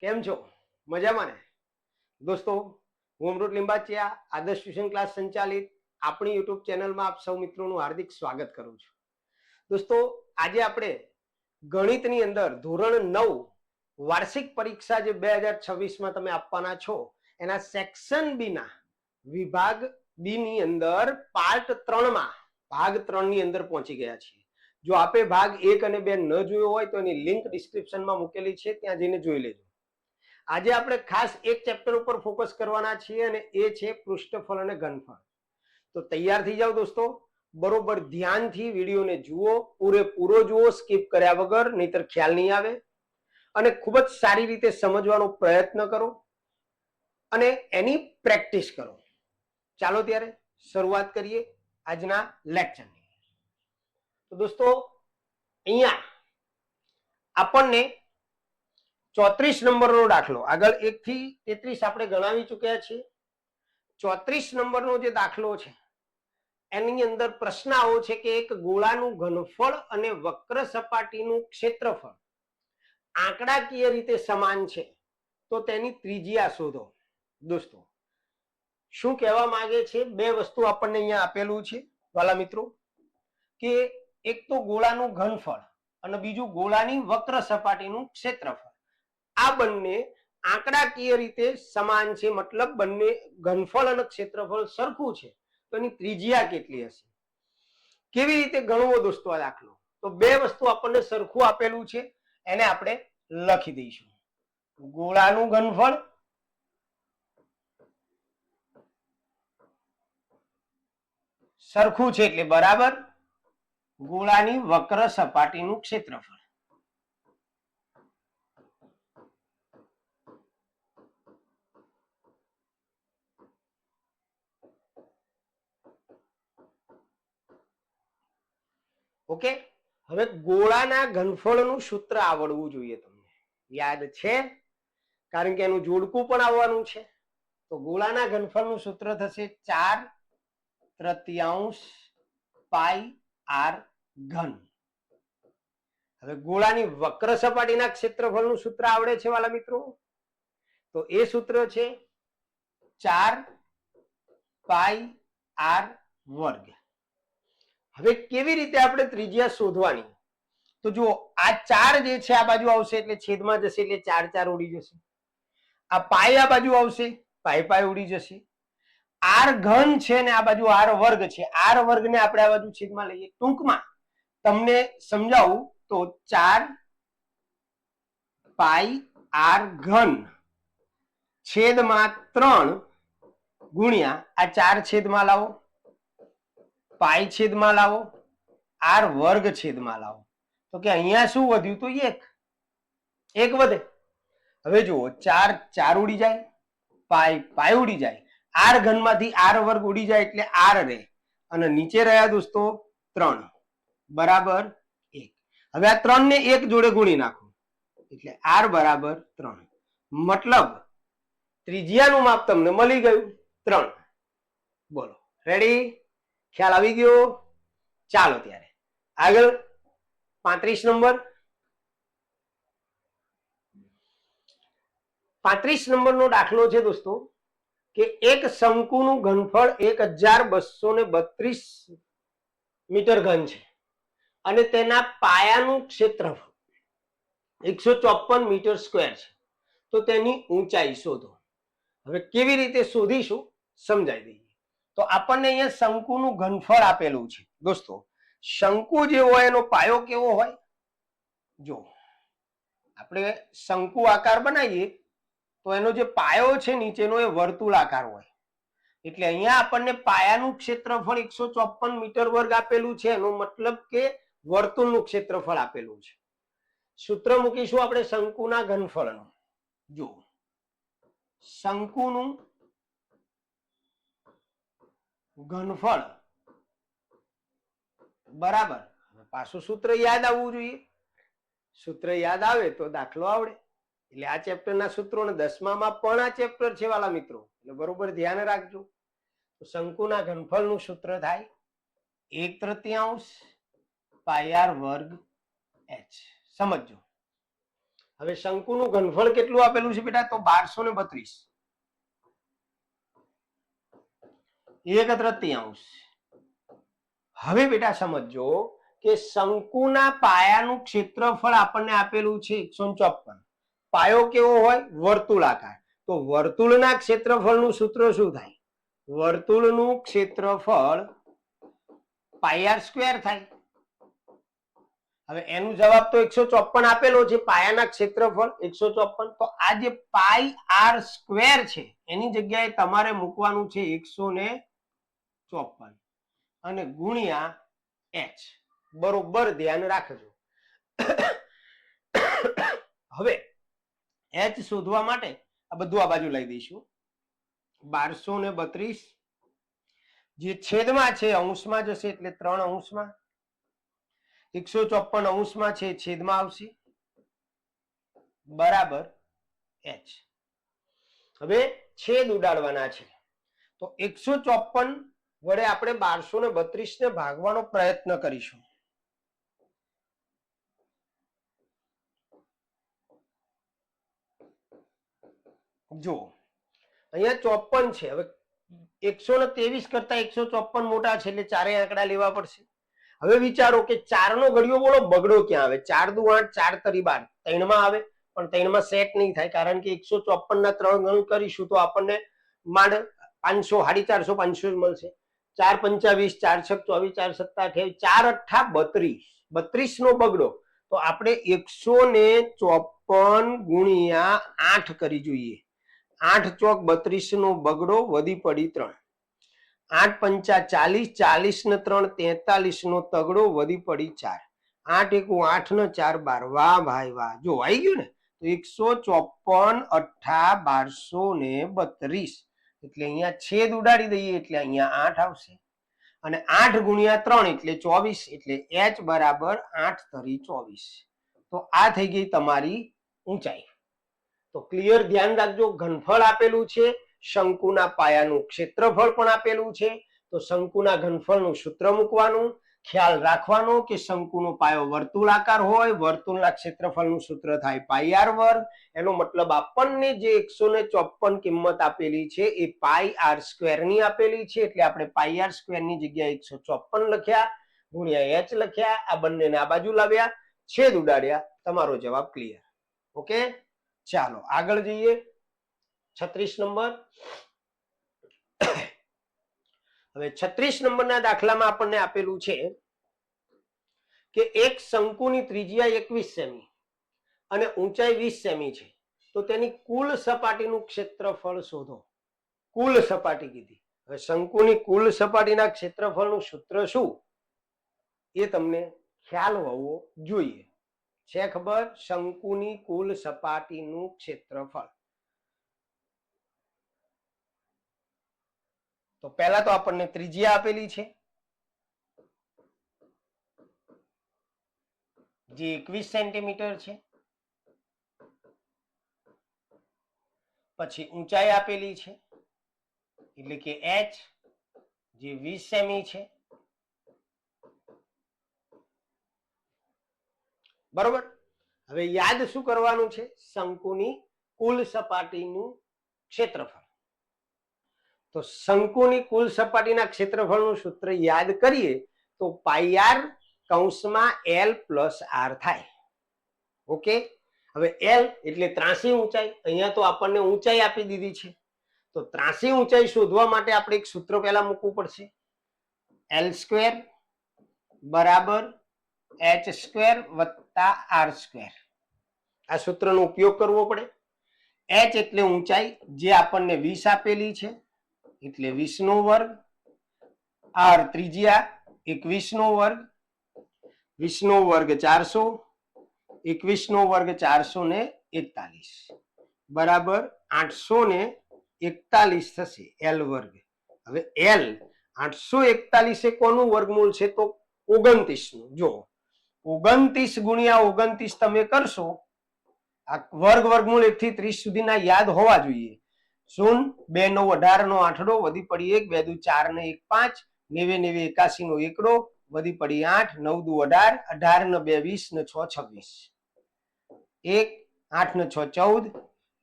કેમ છો? મજામાં ને? દોસ્તો, હું અમૃત લિંબાચિયા આદર્શ ટ્યુશન ક્લાસ સંચાલિત આપણી યુટ્યુબ ચેનલમાં આપ સૌ મિત્રોનું હાર્દિક સ્વાગત કરું છું. દોસ્તો, આજે આપણે ગણિતની અંદર ધોરણ 9 વાર્ષિક પરીક્ષા જે 2026માં તમે આપવાના છો એના સેક્શન બી ના વિભાગ બી ની અંદર પાર્ટ 3માં ભાગ 3 ની અંદર પહોંચી ગયા છીએ. જો આપે ભાગ 1 અને 2 ન જોયો હોય તો એની લિંક ડિસ્ક્રિપ્શનમાં મૂકેલી છે, ત્યાં જઈને જોઈ લેજો. આજે આપણે ખાસ એક ચેપ્ટર ઉપર ફોકસ કરવાના છીએ અને એ છે પૃષ્ઠફળ અને ઘનફળ. તો તૈયાર થઈ જાઓ દોસ્તો, બરોબર ધ્યાનથી વિડીયોને જુઓ, પૂરેપૂરો જુઓ, સ્કીપ કર્યા વગર, નહીતર ખ્યાલ નહીં આવે. અને ખૂબ જ સારી રીતે સમજવાનો પ્રયત્ન કરો અને એની પ્રેક્ટિસ કરો. ચાલો ત્યારે શરૂઆત કરીએ આજના લેક્ચરની. તો દોસ્તો, અહીંયા આપણને 34 નંબરનો દાખલો, આગળ 1 થી 33 આપણે ગણાવી ચૂક્યા છીએ. 34 નંબરનો જે દાખલો છે એની અંદર પ્રશ્ન આવો છે કે એક ગોળાનું ઘનફળ અને વક્ર સપાટીનું ક્ષેત્રફળ આંકડાકીય રીતે સમાન છે તો તેની ત્રિજ્યા શોધો. દોસ્તો, શું કહેવા માંગે છે? બે વસ્તુ આપણને અહીંયા આપેલું છે વાલા મિત્રો, કે એક તો ગોળાનું ઘનફળ અને બીજું ગોળાની વક્ર સપાટીનું ક્ષેત્રફળ. આ બંને આંકડાકીય રીતે સમાન છે, મતલબ બંને ઘનફળ અને ક્ષેત્રફળ સરખું છે, તો એની ત્રિજ્યા કેટલી હશે? કેવી રીતે ગણવો દોસ્તો આ દાખલો? તો બે વસ્તુ આપણને સરખું આપેલું છે, એને આપણે લખી દઈશું. ગોળાનું ઘનફળ સરખું છે એટલે બરાબર ગોળાની વક્ર સપાટીનું ક્ષેત્રફળ. ઓકે, હવે ગોળાના ઘનફળનું સૂત્ર આવડવું જોઈએ. તમને યાદ છે? કારણ કે એનું જોડકું પણ આવવાનું છે. તો ગોળાના ઘનફળનું સૂત્ર થશે 4/3 પાઈ આર ઘન. હવે ગોળાની વક્ર સપાટીના ક્ષેત્રફળનું સૂત્ર આવડે છે વાલા મિત્રો? તો એ સૂત્ર છે 4 પાઈ આર વર્ગ. હવે કેવી રીતે આપણે ત્રિજ્યા શોધવાની? તો જુઓ, આ 4 જે છે આ બાજુ આવશે એટલે છેદમાં જશે એટલે 4 4 ઉડી જશે. આ પાઈ આ બાજુ આવશે, પાઈ પાઈ ઉડી જશે. આર ઘન છે ને આ બાજુ આર વર્ગ છે, આર વર્ગને આપણે આ બાજુ છેદમાં લઈએ. ટૂંકમાં તમને સમજાવું તો 4 પાઈ આર ઘન છેદમાં 3 ગુણ્યા આ 4 છેદમાં લાવો, પાઈ છેદમાં લાવો, આર વર્ગ છેદમાં લાવો. તો કે અહીંયા શું વધ્યું? તો 1 વધે. હવે જુઓ, 4 4 ઉડી જાય, પાઈ પાઈ ઉડી જાય, આર ઘનમાંથી આર વર્ગ ઉડી જાય એટલે આર રહે અને નીચે રહ્યા દોસ્તો 3 બરાબર 1. હવે આ 3 ને 1 જોડે ગુણી નાખો એટલે આર બરાબર 3. મતલબ ત્રિજ્યાનું માપ તમને મળી ગયું 3. બોલો, રેડી? ખ્યાલ આવી ગયો? ચાલો ત્યારે આગળ 35 નંબર. 35 નંબરનો દાખલો છે દોસ્તો કે એક શંકુનું ઘનફળ 1232 મીટર ઘન છે અને તેના પાયાનું ક્ષેત્રફળ 154 મીટર સ્ક્વેર છે, તો તેની ઊંચાઈ શોધો. હવે કેવી રીતે શોધીશું સમજાવી દઈએ. તો આપણને અહીંયા શંકુનું ઘનફળ આપેલું છે. દોસ્તો, શંકુ જે હોય એનો પાયો કેવો હોય? જો આપણે શંકુ આકાર બનાવીએ તો એનો જે પાયો છે નીચેનો એ વર્તુળાકાર હોય. એટલે અહીંયા આપણને પાયાનું ક્ષેત્રફળ 154 મીટર વર્ગ આપેલું છે, એનો મતલબ કે વર્તુળનું ક્ષેત્રફળ આપેલું છે. સૂત્ર મૂકીશું આપણે શંકુના ઘનફળનું. જો શંકુનું ઘનફળ બરાબર, પાછું સૂત્ર યાદ આવવું જોઈએ. સૂત્ર યાદ આવે તો દાખલો આવડે. એટલે આ ચેપ્ટરના સૂત્રો ને 10મામાં પણ આ ચેપ્ટર છે વાલા મિત્રો, એટલે બરોબર ધ્યાન રાખજો. તો શંકુના ઘનફળનું સૂત્ર થાય 1/3 પાઈ આર વર્ગ h. સમજો. હવે શંકુનું ઘનફળ કેટલું આપેલું છે બેટા? તો 1232 1/3. હવે બેટા સમજો કે શંકુના પાયાનું ક્ષેત્રફળ આપણને આપેલું છે 154. પાયો કેવો હોય? વર્તુળાકાર. તો વર્તુળના ક્ષેત્રફળનું સૂત્ર શું થાય? વર્તુળનું ક્ષેત્રફળ πr² થાય. હવે એનો જવાબ તો 154 આપેલો છે, પાયાના ક્ષેત્રફળ 154. તો આ જે πr² છે એની જગ્યાએ તમારે મૂકવાનું છે 154 અને ગુણ્યા h. બરોબર ધ્યાન રાખજો. હવે h શોધવા માટે આ બધું આ બાજુ લઈ દઈશું. 1232 જે છેદમાં છે અંશમાં જશે એટલે 3 અંશમાં. 154 અંશમાં છે છેદમાં આવશે બરાબર h. હવે છેદ ઉડાડવાના છે તો 154 વડે આપણે 1232 ને ભાગવાનો પ્રયત્ન કરીશું. જો અહીંયા 54 છે. હવે 123 કરતા 154 મોટા છે એટલે ચારેય આંકડા લેવા પડશે. હવે વિચારો કે 4 નો ઘડિયો બોલો બગડો ક્યાં આવે? 4 દુ 8, 4 તરી 12, 3 માં આવે પણ 3 માં સેટ નહીં થાય કારણ કે 154 ના 3 ગણું કરીશું તો આપણને માંડ 500, 450, 500 મળશે. 4 પંચા 20, 4 છક 24, 4 સત્તા 28, 4 અઠ્ઠા 32, 32 નો બગડો. તો આપણે 154 ગુણ્યા 8 કરી જોઈએ. 8 ચોક 32 નો બગડો વધી પડી 3. 8 પંચા 40, 40 ને 3 43 નો તગડો વધી પડી 4. 8 એકુ 8 ને 4 12. વાહ ભાઈ વાહ. જો આવી ગયું ને? તો 154 અઠ્ઠા 1232 એટલે અહીંયા છેદ ઉડાડી દઈએ એટલે અહીંયા 8 આવશે અને 8 ગુણ્યા 3 એટલે 24 એટલે h બરાબર 8 તરી 24. તો આ થઈ ગઈ તમારી ઊંચાઈ. તો ક્લિયર ધ્યાન રાખજો. ઘનફળ આપેલું છે, શંકુના પાયાનું ક્ષેત્રફળ પણ આપેલું છે. તો શંકુના ઘનફળનું સૂત્ર મૂકવાનું. ખ્યાલ રાખવાનો કે શંકુનો પાયો વર્તુળાકાર હોય, વર્તુળના ક્ષેત્રફળનું સૂત્ર થાય πr². એનો મતલબ આપણને જે 154 કિંમત આપેલી છે એ πr² ની આપેલી છે એટલે આપણે πr² ની જગ્યાએ 154 લખ્યા ગુણ્યા h લખ્યા. આ બંનેને આ બાજુ લાવ્યા, છેદ ઉડાડ્યા. તમારો જવાબ ક્લિયર. ઓકે, ચાલો આગળ જઈએ. 36 નંબર. હવે 36 નંબરના દાખલામાં આપણને આપેલું છે કે એક શંકુની ત્રિજ્યા 21 સેમી અને ઊંચાઈ 20 સેમી છે. તો તેની કુલ સપાટીનું ક્ષેત્રફળ શોધો. કુલ સપાટી કીધી. હવે શંકુની કુલ સપાટીના ક્ષેત્રફળનું સૂત્ર શું એ તમને ખ્યાલ હોવો જોઈએ. છે ખબર? શંકુની કુલ સપાટીનું ક્ષેત્રફળ. તો પહેલા તો આપણને ત્રિજ્યા આપેલી છે જે 21 સેન્ટીમીટર છે. પછી ઊંચાઈ આપેલી છે એટલે કે h જે 20 સેમી છે. બરોબર. હવે યાદ શું કરવાનું છે? શંકુની કુલ સપાટીનું ક્ષેત્રફળ. તો શંકુની કુલ સપાટીના ક્ષેત્રફળનું સૂત્ર યાદ કરીએ તો πr કૌંસમાં l પ્લસ r થાય. ઓકે. હવે l એટલે ત્રાસી ઊંચાઈ. અહીંયા તો આપણને ઊંચાઈ આપી દીધી છે તો ત્રાસી ઊંચાઈ શોધવા માટે આપણે એક સૂત્ર પહેલા મૂકવું પડશે. l² બરાબર h² વત્તા r². આ સૂત્રનો ઉપયોગ કરવો પડે. h એટલે ઊંચાઈ જે આપણને 20 આપેલી છે એટલે 20 નો વર્ગ. r ત્રિજ્યા 21 નો વર્ગ. 20 નો વર્ગ 400, 21 નો વર્ગ 441 બરાબર 841 થશે l વર્ગ. હવે l 841 એ કોનું વર્ગમૂળ છે? તો 29 નું. જો 29 ગુણ્યા 29 તમે કરશો, આ વર્ગ વર્ગમૂળ 1 થી 30 સુધીના યાદ હોવા જોઈએ. 0 2 9 18 નો આઠડો વધી પડી 1, 2 દુ 4 ને 1 5, 90 90 81 નો એકડો વધી પડી 8, 9 દુ 18, 18 ને 2 20 ને 6 26. 1 8 ને 6 14,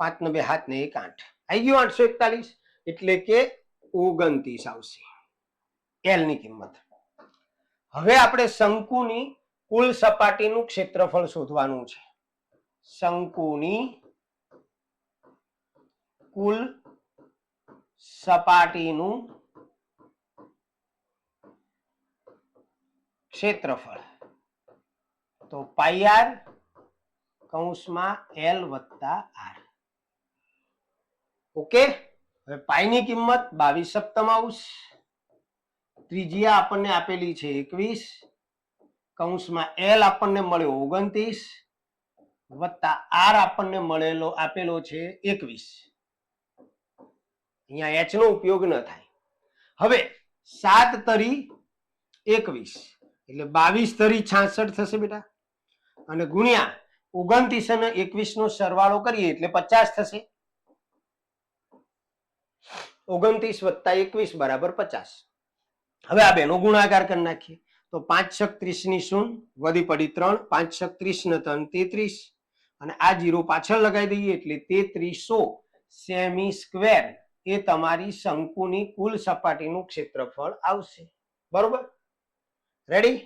5 ને 2 7 ને 1 8, આવી ગયું 841, એટલે કે 29 આવશે એલ ની કિંમત. હવે આપણે શંકુની કુલ સપાટીનું ક્ષેત્રફળ શોધવાનું છે. શંકુની કુલ સપાટીનું ક્ષેત્રફળ તો પાઈ આર કૌંસમાં એલ વત્તા આર. ઓકે, હવે પાઈ ની કિંમત 22 સપ્તમાંશ, ત્રિજ્યા આપણને આપેલી છે 21, કૌંસમાં એલ આપણને મળ્યો 29 વત્તા આર આપણને આપેલો છે 21. અહીંયા એચ નો ઉપયોગ ન થાય. હવે 7 તરી 21 એટલે 22 તરી 66 થશે બેટા, અને ગુણ્યા 29 અને 21 નો સરવાળો કરીએ એટલે 50 થશે. 29 વત્તા 21 બરાબર 50. હવે આ બેનો ગુણાકાર કરી નાખીએ તો 5 છક 30 ની શૂન્ય, વધી પડી 3, 5 છક 30 ને 3 33, અને આ 0 પાછળ લગાવી દઈએ એટલે 3300 સેમી સ્ક્વેર એ તમારી શંકુની કુલ સપાટીનું ક્ષેત્રફળ આવશે. બરોબર, રેડી?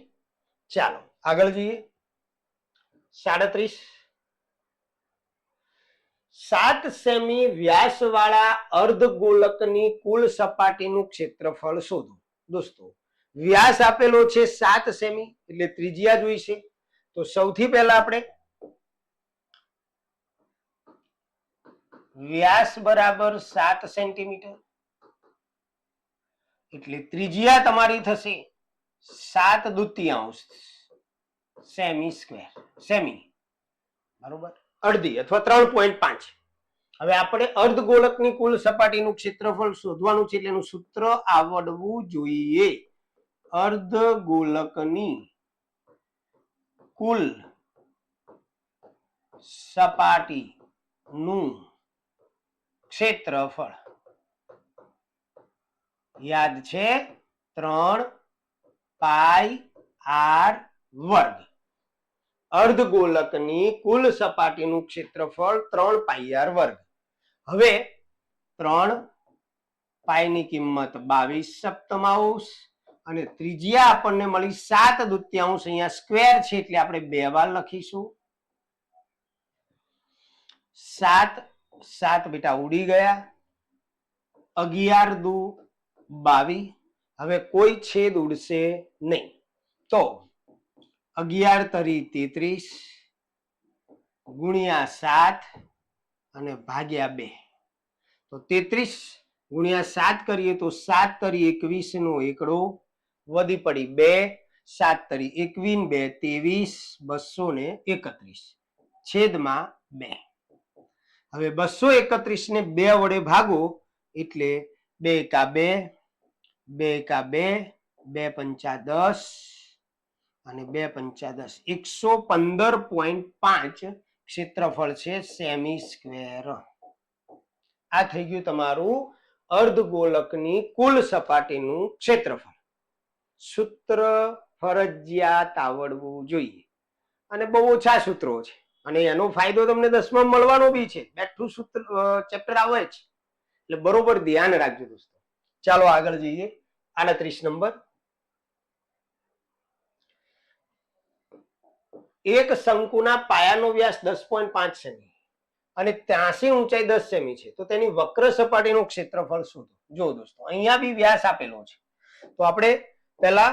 ચાલો આગળ જઈએ. 37 7 સેમી વ્યાસવાળા અર્ધગોલકની કુલ સપાટીનું ક્ષેત્રફળ શોધો. દોસ્તો વ્યાસ આપેલો છે 7 સેમી એટલે ત્રિજ્યા જોઈશે. તો સૌથી પહેલા આપણે વ્યાસ બરાબર 7 સેન્ટીમીટર એટલે ત્રિજ્યા તમારી થશે 7/2 સેમી સ્ક્વેર, સેમી બરોબર, અડધી અથવા 3.5. હવે આપણે અર્ધગોલકની કુલ સપાટીનું ક્ષેત્રફળ શોધવાનું છે એટલે એનું સૂત્ર આવડવું જોઈએ. અર્ધગોલકની કુલ સપાટીનું ક્ષેત્રફળ યાદ છે 3 પાઈ આર વર્ગ. અર્ધગોલકની કુલ સપાટીનું ક્ષેત્રફળ 3 પાઈ આર વર્ગ. હવે 3 પાઈ ની કિંમત 22 સપ્તમાંશ અને ત્રિજ્યા આપણને મળી 7/2. અહીંયા સ્ક્વેર છે એટલે આપણે 2 વાર લખીશું. 7 7 બેટા ઉડી ગયા, 11 દુ 22. હવે કોઈ છેદ ઉડશે નહીં તો 11 તરી 33 ગુણ્યા 7 અને ભાગ્યા 2. તો 33 ગુણ્યા 7 કરીએ તો 7 તરી 21 નો એકડો, વધી પડી 2, 7 તરી 21 2 23 છેદમાં 2. હવે 231 ને 2 વડે ભાગો એટલે 2 એકા 2, 2 એકા 2, 2 પંચા 10 અને 2 પંચા 10, 115.5 ક્ષેત્રફળ છે સેમી સ્ક્વેર. આ થઈ ગયું તમારું અર્ધગોલકની કુલ સપાટીનું ક્ષેત્રફળ. સૂત્ર ફરજિયાત આવડવું જોઈએ, અને બહુ ઓછા સૂત્રો છે, અને એનો ફાયદો તમને 10માં મળવાનો બી છે. બેઠું સૂત્ર ચેપ્ટર આવે છે એટલે બરોબર ધ્યાન રાખજો દોસ્તો. ચાલો આગળ જઈએ. 38 નંબર. એક શંકુના પાયાનો વ્યાસ 10.5 સેમી અને 83 ઊંચાઈ 10 સેમી છે, તો તેની વક્ર સપાટીનું ક્ષેત્રફળ શોધો. જો દોસ્તો અહીંયા બી વ્યાસ આપેલો છે, તો આપણે પહેલા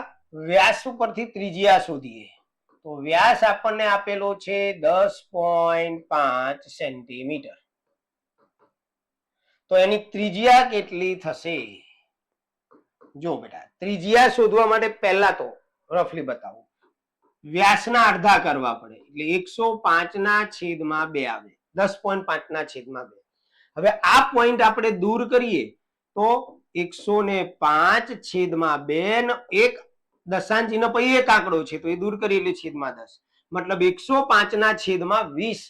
વ્યાસ ઉપરથી ત્રિજ્યા શોધીએ. તો વ્યાસ આપણને આપેલો છે 10.5 સેન્ટીમીટર. તો એની ત્રિજ્યા કેટલી થશે? જો બેટા ત્રિજ્યા શોધવા માટે પહેલા તો રફલી બતાવું, વ્યાસના અડધા કરવા પડે એટલે 105/2 આવે, 10.5 ના છેદમાં 2. હવે આ પોઈન્ટ આપણે દૂર કરીએ તો 105/2 ને એક દશાંશ ચિહ્ન પછી એક આંકડો છે તો એ દૂર કરીએ એટલે છેદમાં 10, મતલબ 105/20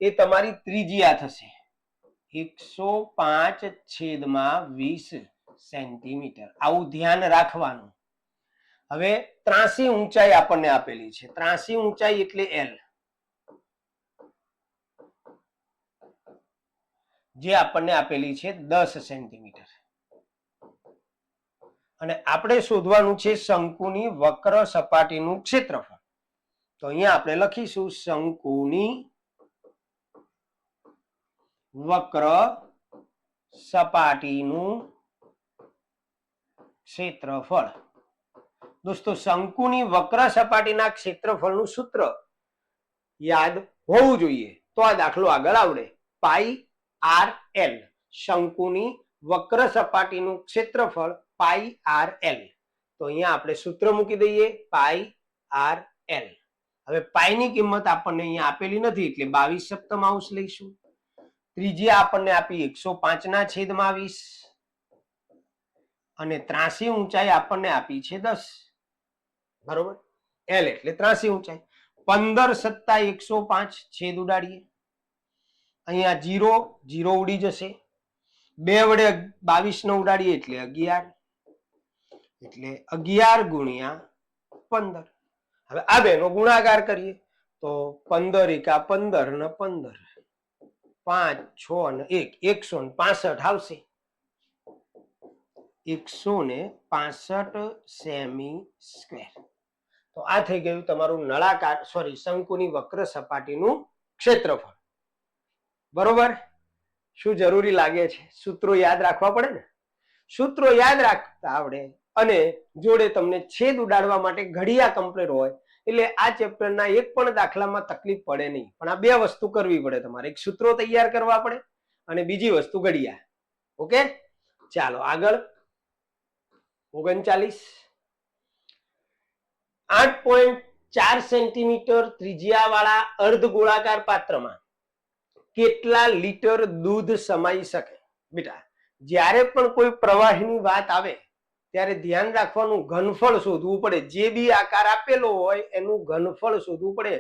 એ તમારી ત્રિજ્યા થશે. 105/20 સેન્ટીમીટર. આવું ધ્યાન રાખવાનું. હવે 83 ઊંચાઈ આપણને આપેલી છે. 83 ઊંચાઈ એટલે L. જે આપણને આપેલી છે 10 સેન્ટીમીટર. અને આપણે શોધવાનું છે શંકુની વક્ર સપાટીનું ક્ષેત્રફળ. તો અહીંયા આપણે લખીશું શંકુની વક્ર સપાટીનું ક્ષેત્રફળ. દોસ્તો શંકુની વક્ર સપાટીના ક્ષેત્રફળનું સૂત્ર યાદ હોવું જોઈએ તો આ દાખલો આગળ આવડે. પાઈ આર એલ, શંકુની વક્ર સપાટીનું ક્ષેત્રફળ પાઈ આર એલ. તો અહીંયા આપણે સૂત્ર મૂકી દઈએ પાઈ આર એલ. હવે પાઈની કિંમત આપણને અહીંયા આપેલી નથી એટલે 22/7 લઈશું. ત્રિજ્યા આપણને આપી 105/20 અને ત્રાસી ઊંચાઈ આપણને આપી છે 10. બરોબર, એલ એટલે ત્રાસી ઊંચાઈ. 15 + 105 છેદ ઉડાડીએ. અહીંયા 0 ઉડી જશે. 2 વડે 22 ને ઉડાડીએ એટલે 11. એટલે 11 × 15. હવે આ બેનો ગુણાકાર કરીએ તો 15 × 15 ને 15, 5, 6 ને 1, 165 આવશે. 165 સેમી સ્ક્વેર. તો આ થઈ ગયું તમારું નળાકાર શંકુની વક્ર સપાટીનું ક્ષેત્રફળ. બરોબર, શું જરૂરી લાગે છે? સૂત્રો યાદ રાખવા પડે ને. સૂત્રો યાદ રાખતા આવડે અને જોડે તમને છેદ ઉડાડવા માટે ઘડિયા કમ્પ્લીટ હોય એટલે આ ચેપ્ટરના એક પણ દાખલામાં તકલીફ પડે નહીં. પણ આ બે વસ્તુ કરવી પડે તમારે. એક સૂત્રો તૈયાર કરવા પડે અને બીજી વસ્તુ ઘડિયા. ઓકે, ચાલો આગળ. 39 8.4 સેન્ટીમીટર ત્રિજ્યા વાળા અર્ધગોળાકાર પાત્રમાં કેટલા લીટર દૂધ સમાઈ શકે? બેટા, જ્યારે પણ કોઈ પ્રવાહીની વાત આવે ત્યારે ધ્યાન રાખવાનું ઘનફળ શોધવું પડે. જે બી આકાર આપેલો હોય એનું ઘનફળ શોધવું પડે.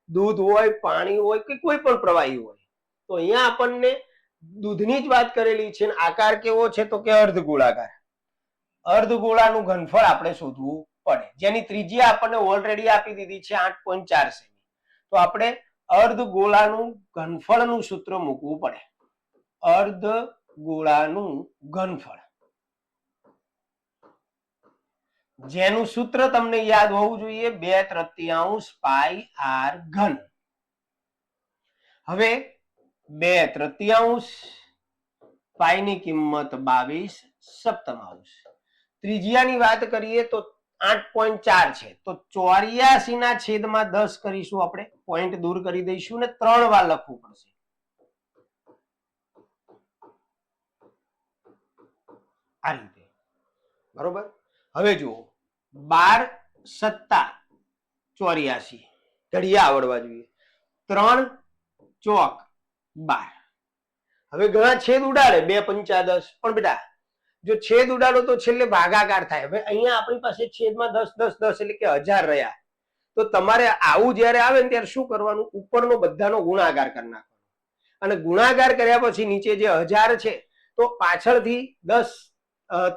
દૂધ હોય, પાણી હોય કે કોઈ પણ પ્રવાહી હોય. તો અહીંયા આપણને દૂધની જ વાત કરેલી છે. આકાર કેવો છે તો કે અર્ધગોળાકાર. અર્ધગોળાનું ઘનફળ આપણે શોધવું પડે, જેની ત્રિજ્યા આપણને ઓલરેડી આપી દીધી છે 8.4 સેમી. તો આપણે અર્ધગોળાનું ઘનફળનું સૂત્ર મૂકવું પડે. અર્ધગોળાનું ઘનફળ, જેનું સૂત્ર તમને યાદ હોવું જોઈએ 2/3 પાઈ આર ઘન. હવે 2/3 પાઈની કિંમત 22/7. ત્રિજ્યાની વાત કરીએ તો 8.4 છે તો 84/10 કરીશું આપણે. પોઈન્ટ દૂર કરી દઈશું ને 3 વાર લખવું પડશે. આ રીતે. બરોબર, હવે જુઓ 12 + 84 ઘડિયા આવડવા જોઈએ. 3 ચોક 12. હવે ઘણા છેદ ઉડાડે 2 × 5 = 10. પણ બેટા જો છેદ ઉડાડો તો છેલ્લે ભાગાકાર થાય. હવે અહીંયા આપણી પાસે છેદમાં 10 10 10 એટલે કે 1000 રહ્યા. તો તમારે આવું જ્યારે આવે ને ત્યારે શું કરવાનું? ઉપરનો બધાનો ગુણાકાર કરી નાખવાનો. અને ગુણાકાર કર્યા પછી નીચે જે 1000 છે તો પાછળથી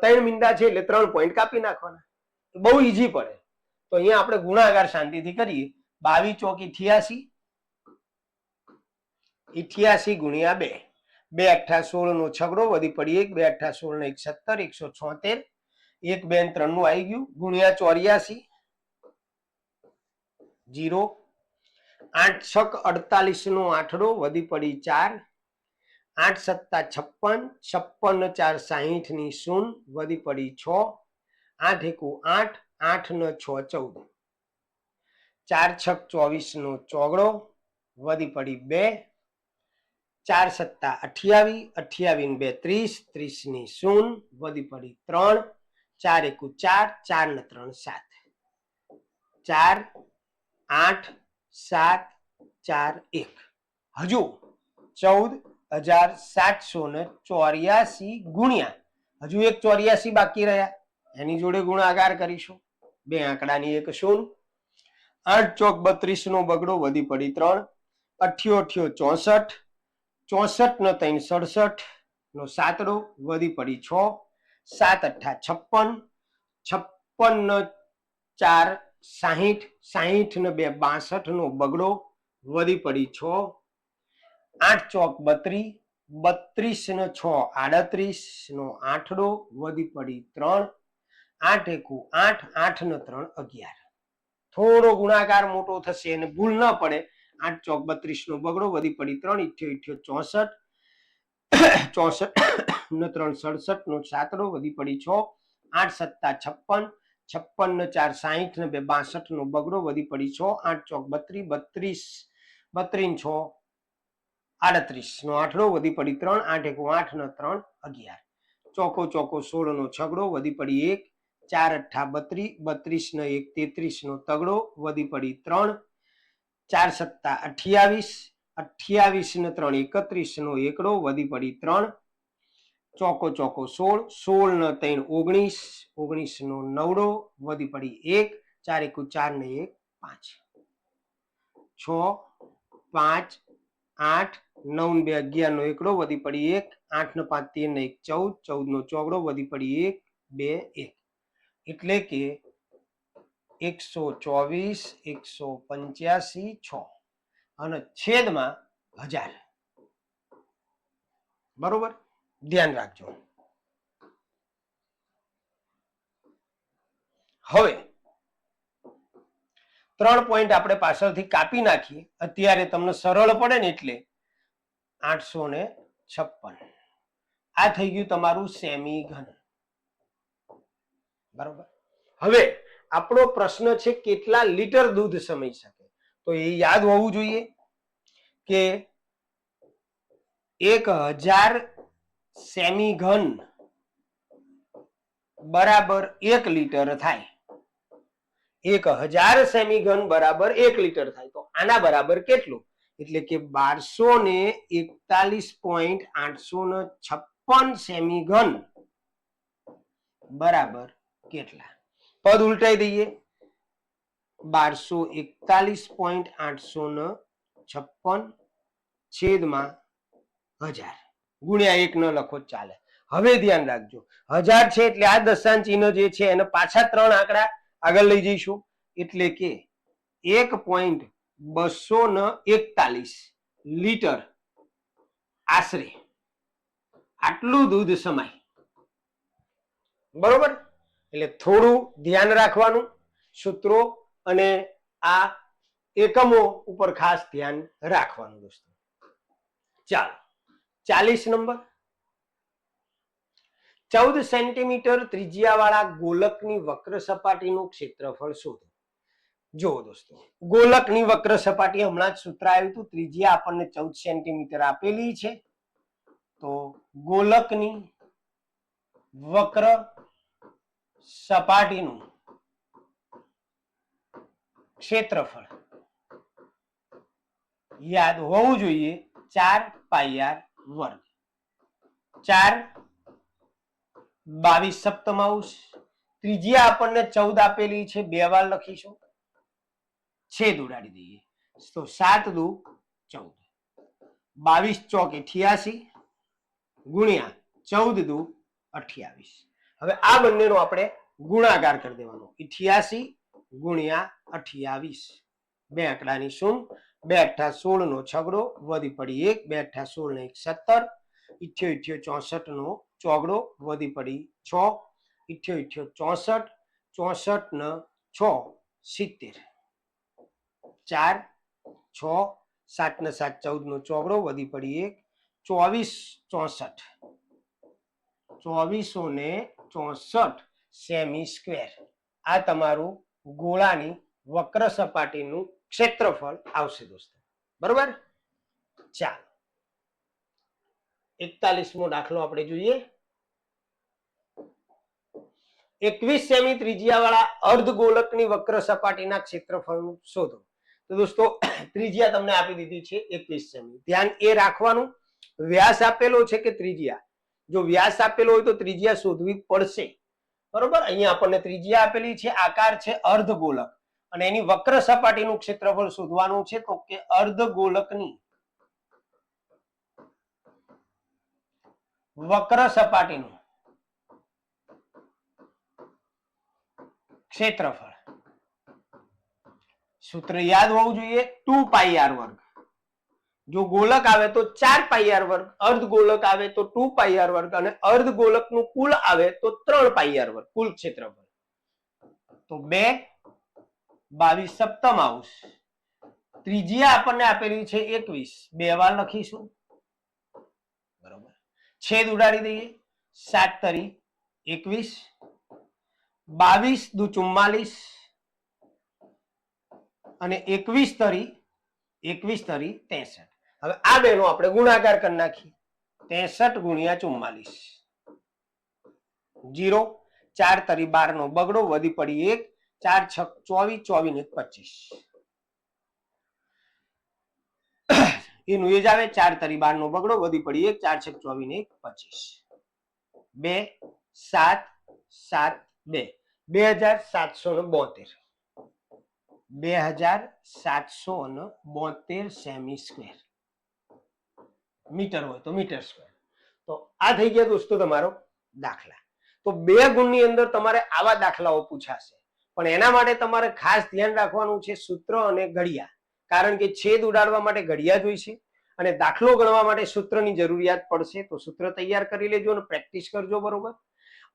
3 મીંડા છે એટલે 3 પોઈન્ટ કાપી નાખવાના. બહુ ઈઝી પડે. તો અહીંયા આપણે ગુણાકાર શાંતિથી કરીએ. 22 ચોક 88, 88 × 2. 2 8 16 છગડો વધી પડી 1, 2 8 16 17, 176, 1 2 3 નું આવી ગયું ગુણ્યા 84, 0, 8 6 48 નો આઠડો વધી પડી 4, 8 7 56, 56 4 60 ની શૂન વધી પડી 6, 8 1 8, 8 9 6 14, 4 6 24 નો ચોગડો વધી પડી 2, 4 7 28, 28 2 30, 30 ની શૂન વધી પડી 3, 4 1 4, 4 ને 3 7, 4 8 7 4 1. હજુ 14,784 ગુણ્યા હજુ એક 84 બાકી રહ્યા એની જોડે ગુણાકાર કરીશું. બે આંકડાની એક શૂન. 8 ચોક 32 નો બગડો વધી પડી 3, 88 64, 64 નો 3 67 નો સાતડો વધી પડી 6, 7 8 56, 56 નો 4 60, 60 ને 2 62 નો બગડો વધી પડી 6, 8 ચોક 32, 32 ને 6 38 નો આઠડો વધી પડી 3 8 એકુ 8 8 ને 3 11 થોડો ગુણાકાર મોટો થશે અને ભૂલ ન પડે 8 ચોક 32 નો બગડો વધી પડી 3 8 64 64 ને 3 67 નો સાતડો વધી પડી 6 8 સત્તા 56 56 ને 4 60 ને 2 62 નો બગડો વધી પડી 6 8 ચોક 32 32 6 38 નો આઠડો વધી પડી 3 8 એકુ 8 ને 3 11 ચોકો ચોકો 16 નો છગડો વધી પડી 1 4 અઠ્ઠા 32 32 ને 1 33 નો તગડો વધી પડી 3 4 સત્તા 28 28 ને 3 31 નો એકડો વધી પડી 3 ચોકો ચોકો 16 16 ને 3 19 19 નો નવડો વધી પડી 1 4 એકુ 4 ને 1 5 6 5 8 9 2 11 નો એકડો વધી પડી 1 8 ને 5 13 ને 1 14 14 નો ચોગડો વધી પડી 1 2 1 એટલે કે 124 185 6 અને છેદમાં 1000 બરોબર ધ્યાન રાખજો. હવે 3 પોઈન્ટ આપણે પાછળથી કાપી નાખીએ અત્યારે તમને સરળ પડે ને એટલે 856 આ થઈ ગયું તમારું સેમી ઘન. બરોબર. હવે આપણો પ્રશ્ન છે કેટલા લીટર દૂધ સમાઈ શકે તો એ યાદ હોવું જોઈએ કે 1000 સેમી ઘન બરાબર 1 લીટર થાય. 1000 સેમી ઘન બરાબર 1 લીટર થાય તો આના બરાબર કેટલું એટલે કે 1241.856 સેમી ઘન બરાબર કેટલા પદ ઉલટાઈ દઈએ 1241.856 છેદમાં 1000 ગુણ્યા 1 ન લખો ચાલે. હવે ધ્યાન રાખજો 1000 છે એટલે આ દશાંશ ચિહ્ન જે છે એને પાછા 3 આંકડા આગળ લઈ જઈશું એટલે કે 1.241 લીટર આશરે આટલું દૂધ સમાય. બરોબર એટલે થોડું ધ્યાન રાખવાનું સૂત્રો અને આ એકમો ઉપર ખાસ ધ્યાન રાખવાનું દોસ્તો. ચાલો 40 નંબર 14 સેન્ટીમીટર ત્રિજ્યાવાળા ગોલકની વક્ર સપાટીનું ક્ષેત્રફળ શોધો. જુઓ દોસ્તો ગોલકની વક્ર સપાટી હમણાં જ સૂત્ર આવ્યું હતું ત્રિજ્યા આપણને 14 સેન્ટીમીટર આપેલી છે તો ગોલકની વક્ર સપાટીનું ક્ષેત્રફળ યાદ હોવું જોઈએ 4 પાઈ આર વર્ગ 4 22 સપ્તમાંશ ત્રિજ્યા આપણને 14 આપેલી છે બે વાર લખીશું છેદ ઉડાડી દઈએ તો 7 દુ 14 22 ચોક 88 ગુણ્યા 14 દુ 28. હવે આ બંનેનો આપણે ગુણાકાર કરી દેવાનો 88 ગુણ્યા 28 બે આંકડાની શૂન્ય 2 અઠ્ઠા 16 નો છગડો વધી પડી 1 2 અઠ્ઠા 16 ને 1 17 88 64 નો ચોગડો વધી પડી 6 88 64 64 ને 6 70 4 6 7 ને 7 14 નો ચોગડો વધી પડી 1 24 2464 સેમી સ્ક્વેર આ તમારું ગોળાની વક્ર સપાટીનું ક્ષેત્રફળ આવશે દોસ્તો. બરોબર ચાલો 41મો દાખલો આપણે જોઈએ 21 સેમી ત્રિજ્યાવાળા અર્ધગોલકની વક્ર સપાટીના ક્ષેત્રફળનું શોધો. તો દોસ્તો ત્રિજ્યા તમને આપી દીધી છે 21 સેમી. ધ્યાન એ રાખવાનું વ્યાસ આપેલો છે કે ત્રિજ્યા જો વ્યાસ આપેલો હોય તો ત્રિજ્યા શોધવી પડશે. બરોબર અહીંયા આપણને ત્રિજ્યા આપેલી છે આકાર છે અર્ધગોલક અને એની વક્ર સપાટીનું ક્ષેત્રફળ શોધવાનું છે તો કે અર્ધગોલકની વક્ર સપાટીનું ક્ષેત્રફળ સૂત્ર યાદ હોવું જોઈએ 2 પાઈ આર વર્ગ જો ગોલક આવે તો 4 પાઈ આર વર્ગ, અર્ધ ગોલક આવે તો 2 પાઈ આર વર્ગ અને અર્ધ ગોલક નું કુલ આવે તો 3 પાઈ આર વર્ગ કુલ ક્ષેત્રફળ. તો 2 22 સપ્તમ અંશ. ત્રિજ્યા આપણને આપેલી છે 21, 2 વાર લખીશું. બરોબર. છેદ ઉડાડી દઈએ. 7 તરી 21, 22 દુ 44 અને 21 તરી 63. હવે આ બેનો આપણે ગુણાકાર કરી નાખીએ. 63 ગુણ્યા 44. 0, 4 તરી 12 નો બગડો, વધી પડી 1, 4 6 24, 24 ને 25. એનું એ જ આવે 4 તરી 12 નો બગડો, વધી પડી 1, 4 6 24 ને 25. 2 7 7 2 2772. 2772 સેમી સ્ક્વેર. મીટર હોય તો મીટર સ્ક્વેર. તો આ થઈ ગયા દોસ્તો તમારો દાખલા. તો 2 ગુણની અંદર તમારે આવા દાખલાઓ પૂછાશે, પણ એના માટે તમારે ખાસ ધ્યાન રાખવાનું છે સૂત્ર અને ઘડિયા. કારણ કે છેદ ઉડાડવા માટે ઘડિયા જોઈશે અને દાખલો ગણવા માટે સૂત્રની જરૂરિયાત પડશે. તો સૂત્ર તૈયાર કરી લેજો અને પ્રેક્ટિસ કરજો. બરોબર.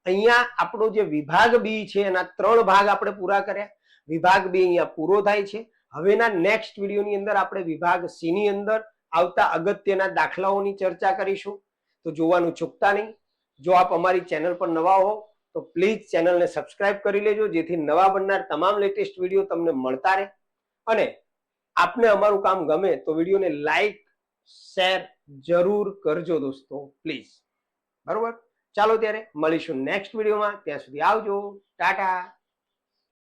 અહીંયા આપણો જે વિભાગ બી છે એના 3 ભાગ આપણે પૂરા કર્યા. વિભાગ બી અહીંયા પૂરો થાય છે. હવેના નેક્સ્ટ વિડીયોની અંદર આપણે વિભાગ સી ની અંદર આવતા અગત્યના દાખલાઓની ચર્ચા કરીશું. તો જોવાનું ચૂકતા નહીં. જો આપ અમારી ચેનલ પર નવા હો તો પ્લીઝ ચેનલને સબસ્ક્રાઇબ કરી લેજો, જેથી નવા બનનાર તમામ લેટેસ્ટ વિડીયો તમને મળતા રહે. અને આપને અમારું કામ ગમે તો વિડીયોને લાઈક શેર જરૂર કરજો દોસ્તો, પ્લીઝ. બરોબર. ચાલો ત્યારે મળીશું નેક્સ્ટ વિડીયોમાં. ત્યાં સુધી આવજો. ટાટા.